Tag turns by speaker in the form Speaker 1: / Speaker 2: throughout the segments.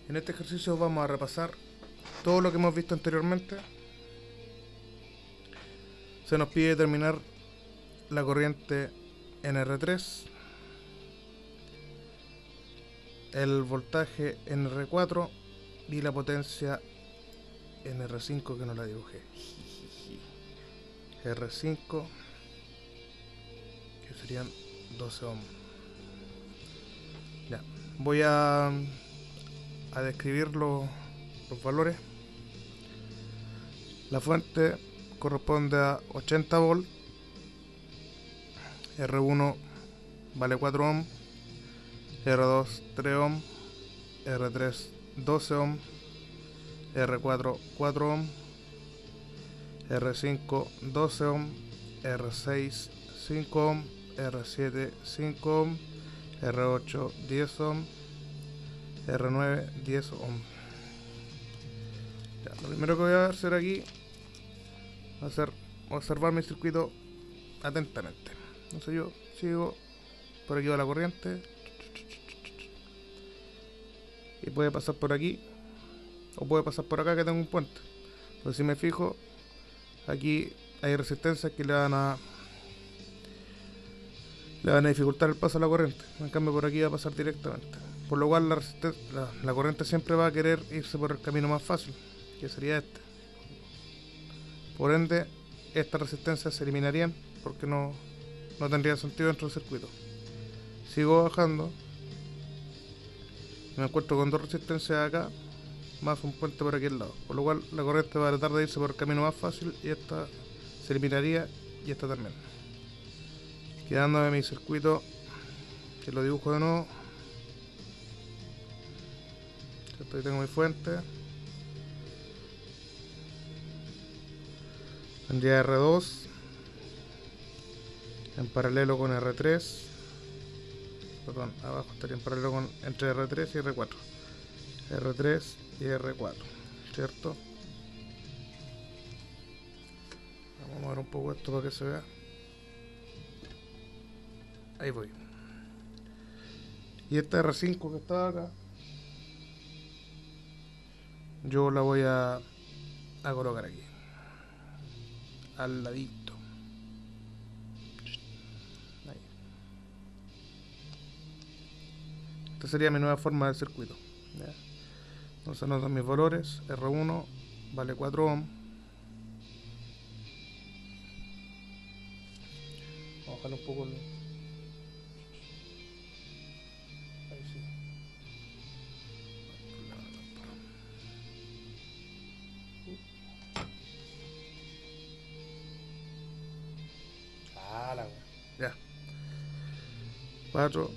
Speaker 1: En este ejercicio vamos a repasar todo lo que hemos visto anteriormente. Se nos pide determinar la corriente en R3, el voltaje en R4 y la potencia en R5, que no la dibujé. R5, que serían 12 ohms. Ya, voy a describir los valores. La fuente corresponde a 80 volts, R1 vale 4 ohms, R2 3 ohms, R3 12 ohms, R4 4 ohms, R5 12 ohms, R6 5 ohms, R7 5 ohms, R8 10 ohms, R9 10 ohms. Ya, lo primero que voy a hacer aquí va a ser observar mi circuito atentamente. Entonces yo sigo, por aquí va la corriente y puede pasar por aquí o puede pasar por acá, que tengo un puente. Entonces si me fijo, aquí hay resistencias que le van a dificultar el paso a la corriente. En cambio por aquí va a pasar directamente, por lo cual la corriente siempre va a querer irse por el camino más fácil, que sería este. Por ende, estas resistencias se eliminarían porque no tendría sentido dentro del circuito. Sigo bajando, me encuentro con dos resistencias acá, más un puente por aquí al lado, por lo cual la corriente va a tratar de irse por el camino más fácil y esta se eliminaría y esta también, quedándome mi circuito, que lo dibujo de nuevo. Ahí tengo mi fuente, tendría R2 en paralelo con R3, perdón, abajo estaría en paralelo con entre R3 y R4, R3 y R4, ¿cierto? Vamos a mover un poco esto para que se vea. Ahí voy. Y esta R5 que está acá, yo la voy a colocar aquí, al ladito. Ahí. Esta sería mi nueva forma del circuito. ¿Ya? Entonces anoto mis valores. R1 vale 4 ohms. Vamos a bajarle un poco el... Ahí sí. La wea. Ya. 4.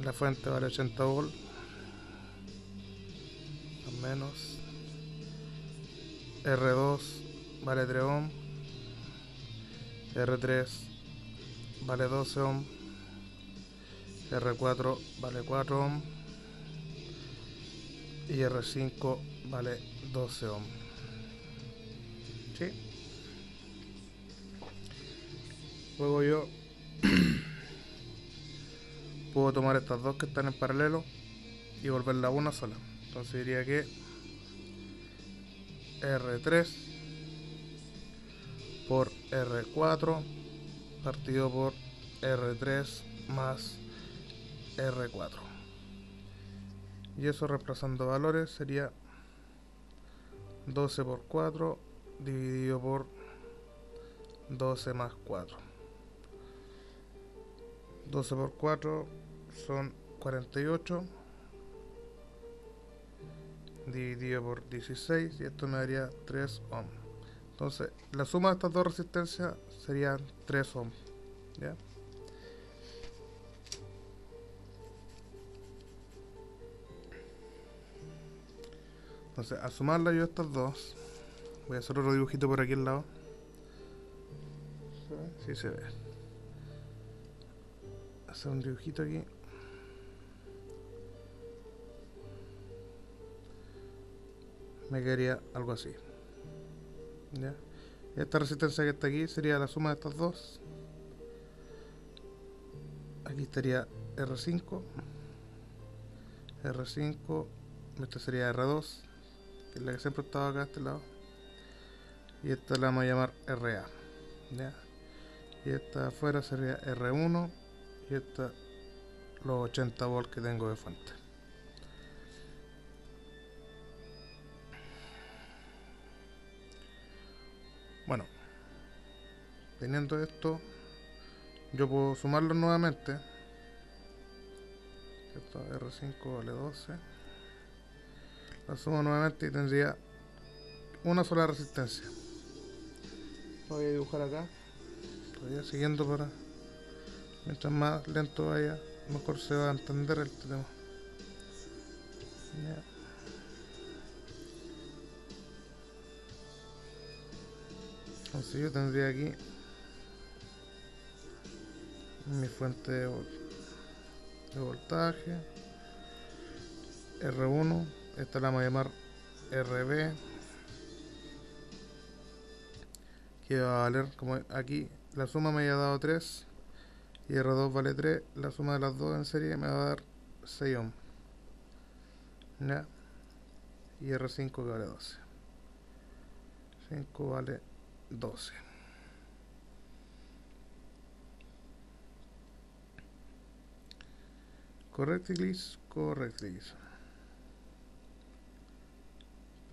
Speaker 1: La fuente vale 80 volts. Más menos. R2 vale 3 ohms. R3 vale 12 ohms. R4 vale 4 ohms. Y R5 vale 12 ohms. ¿Sí? Luego yo puedo tomar estas dos que están en paralelo y volverla una sola. Entonces diría que R3 por R4 partido por R3 más R4. Y eso, reemplazando valores, sería 12 por 4 dividido por 12 más 4. 12 por 4 son 48 dividido por 16, y esto me daría 3 ohms. Entonces la suma de estas dos resistencias serían 3 ohms. ¿Ya? Entonces al sumarla yo estas dos, voy a hacer otro dibujito por aquí al lado. ¿Sí se ve? Hacer un dibujito aquí. Me quedaría algo así. ¿Ya? Esta resistencia que está aquí sería la suma de estas dos. Aquí estaría R5, R5 esta sería R2, que es la que siempre estaba acá a este lado, y esta la vamos a llamar RA, ¿ya? Y esta afuera sería R1, y esta los 80 volts que tengo de fuente. Bueno, teniendo esto, yo puedo sumarlo nuevamente, ¿cierto? R5 vale 12, la sumo nuevamente y tendría una sola resistencia. Lo voy a dibujar acá, todavía siguiendo para, mientras más lento vaya, mejor se va a entender el tema. Ya. Entonces yo tendría aquí mi fuente de voltaje R1, esta la vamos a llamar RB, que va a valer, como aquí la suma me ha dado 3 y R2 vale 3, la suma de las dos en serie me va a dar 6 ohm, ¿ya? Y R5 que vale 12, 5 vale 12. Correctly.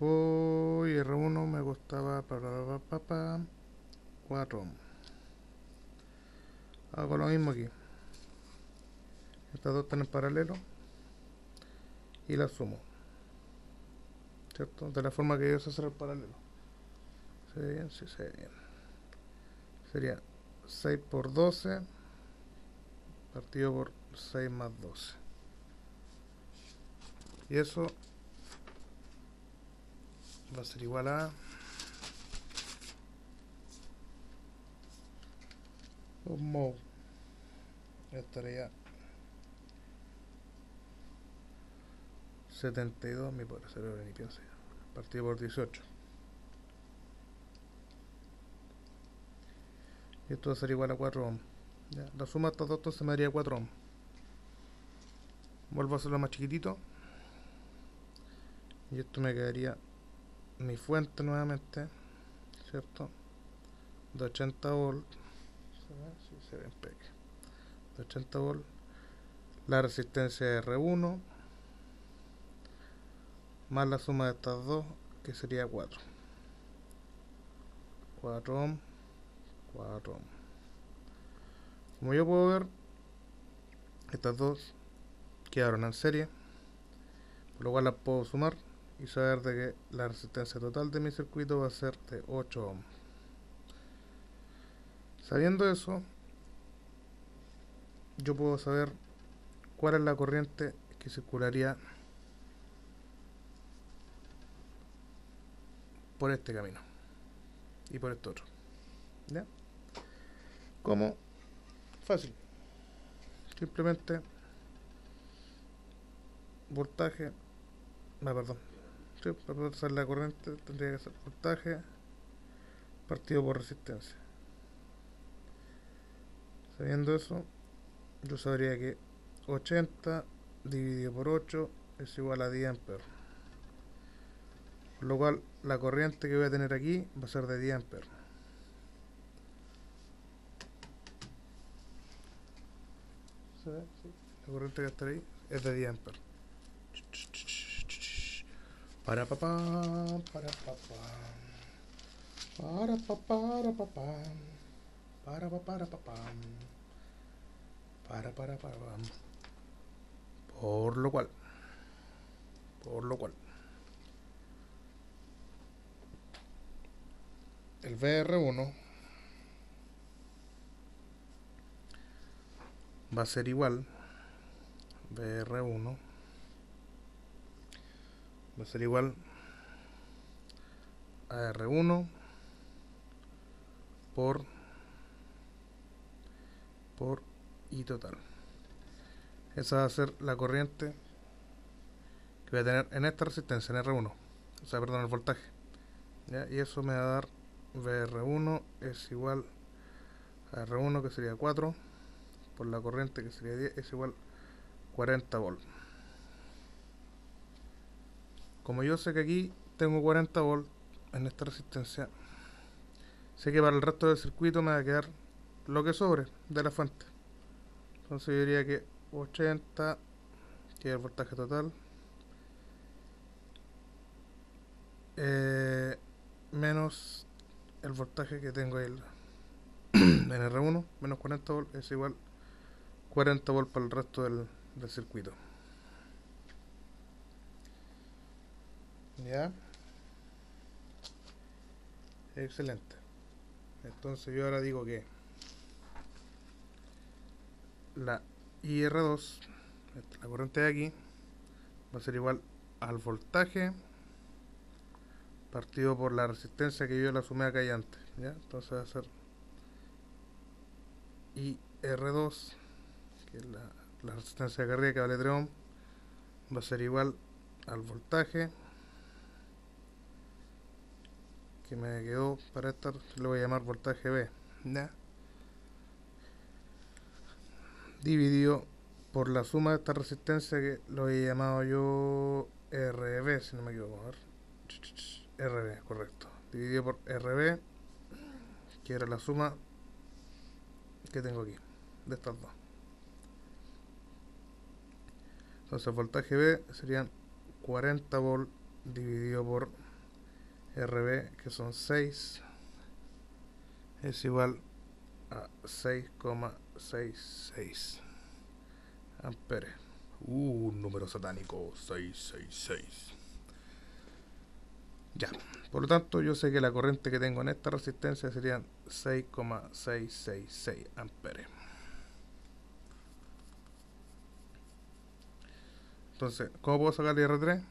Speaker 1: Y R1 me costaba 4 ohm. Hago lo mismo aquí. Estas dos están en paralelo y las sumo, ¿cierto? De la forma que yo sé hacer el paralelo. ¿Se ve bien? Sí, se ve bien. Sería 6 por 12 partido por 6 más 12. Y eso va a ser igual a mho. Estaría 72, mi pobre cerebro ni piensa ya. Partido por 18. Y esto va a ser igual a 4 ohm. Ya, la suma de estos dos entonces me daría 4 ohm. Vuelvo a hacerlo más chiquitito. Y esto me quedaría mi fuente nuevamente, ¿cierto? De 80 volts. ¿Se ve? Sí, se ve en peque. De 80 volts. La resistencia R1 más la suma de estas dos, que sería 4. 4 ohm, 4 ohm. Como yo puedo ver, estas dos quedaron en serie, por lo cual las puedo sumar y saber de que la resistencia total de mi circuito va a ser de 8 ohm. Sabiendo eso, yo puedo saber cuál es la corriente que circularía por este camino y por este otro, ¿ya? Como fácil, simplemente voltaje, perdón, sí, para poder saber la corriente tendría que ser voltaje partido por resistencia. Sabiendo eso, yo sabría que 80 dividido por 8 es igual a 10 amperes. Por lo cual, la corriente que voy a tener aquí va a ser de 10 amperes. ¿Se ve? Sí. La corriente que va a estar ahí es de 10 amperes. Para papá, para papá. Para papá, para papá. Para papá. Para. Por lo cual, el VR1 va a ser igual, VR1 va a ser igual a R1 por I total. Esa va a ser la corriente que voy a tener en esta resistencia, en R1, o sea, perdón, el voltaje, ¿ya? Y eso me va a dar VR1 es igual a R1, que sería 4 por la corriente, que sería 10, es igual a 40 volts. como yo sé que aquí tengo 40 volts en esta resistencia, sé que para el resto del circuito me va a quedar lo que sobre de la fuente. Entonces yo diría que 80, que es el voltaje total, menos el voltaje que tengo ahí en R1, menos 40 volts, es igual 40 volts para el resto del circuito. ¿Ya? Excelente. Entonces yo ahora digo que la IR2, la corriente de aquí, va a ser igual al voltaje partido por la resistencia que yo la sumé acá y antes. ¿Ya? Entonces va a ser IR2, que es la resistencia de carga que vale 3 ohms, va a ser igual al voltaje que me quedó para esta, lo voy a llamar voltaje B, ¿ya? Dividido por la suma de esta resistencia que lo he llamado yo RB, si no me equivoco. A ver. RB, correcto. Dividido por RB, que era la suma que tengo aquí, de estas dos. Entonces voltaje B serían 40 volt dividido por RB, que son 6, es igual a 6,66 amperes. Un número satánico, 666. Ya, por lo tanto yo sé que la corriente que tengo en esta resistencia serían 6,666 amperes. Entonces, ¿cómo puedo sacar el IR3?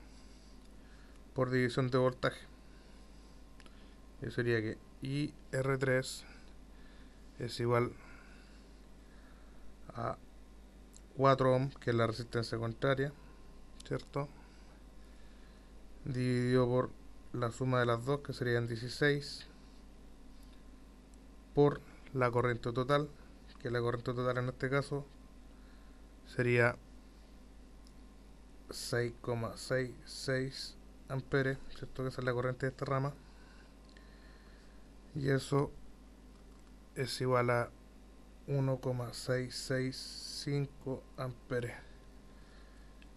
Speaker 1: Por división de voltaje. Eso sería que IR3 es igual a 4 ohms, que es la resistencia contraria, ¿cierto? Dividido por la suma de las dos, que serían 16, por la corriente total, que la corriente total en este caso sería 6,66 amperes, ¿cierto? Que esa es la corriente de esta rama. Y eso es igual a 1,665 amperes.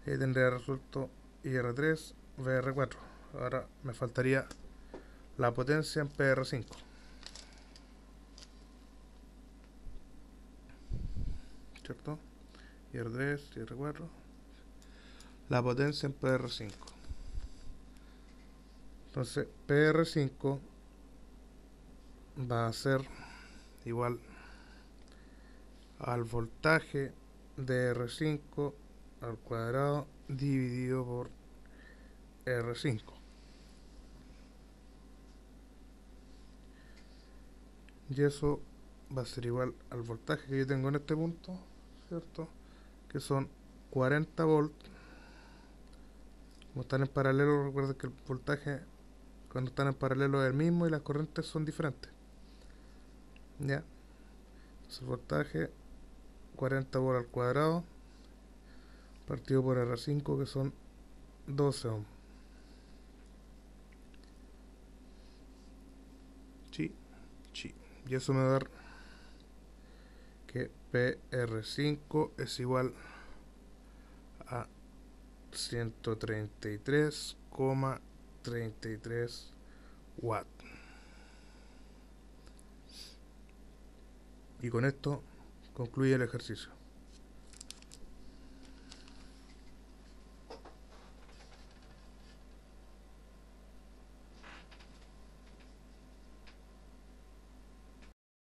Speaker 1: Y tendría resuelto IR3, VR4. Ahora me faltaría la potencia en PR5. ¿Cierto? IR3, IR4. La potencia en PR5. Entonces, PR5 va a ser igual al voltaje de R5 al cuadrado dividido por R5. Y eso va a ser igual al voltaje que yo tengo en este punto, ¿cierto? Que son 40 volts. Como están en paralelo, recuerden que el voltaje cuando están en paralelo es el mismo y las corrientes son diferentes. ¿Ya? Entonces el voltaje 40 volts al cuadrado partido por R5, que son 12 ohms. Sí, sí. Y eso me va a dar que PR5 es igual a 133,33 watts. Y con esto concluye el ejercicio.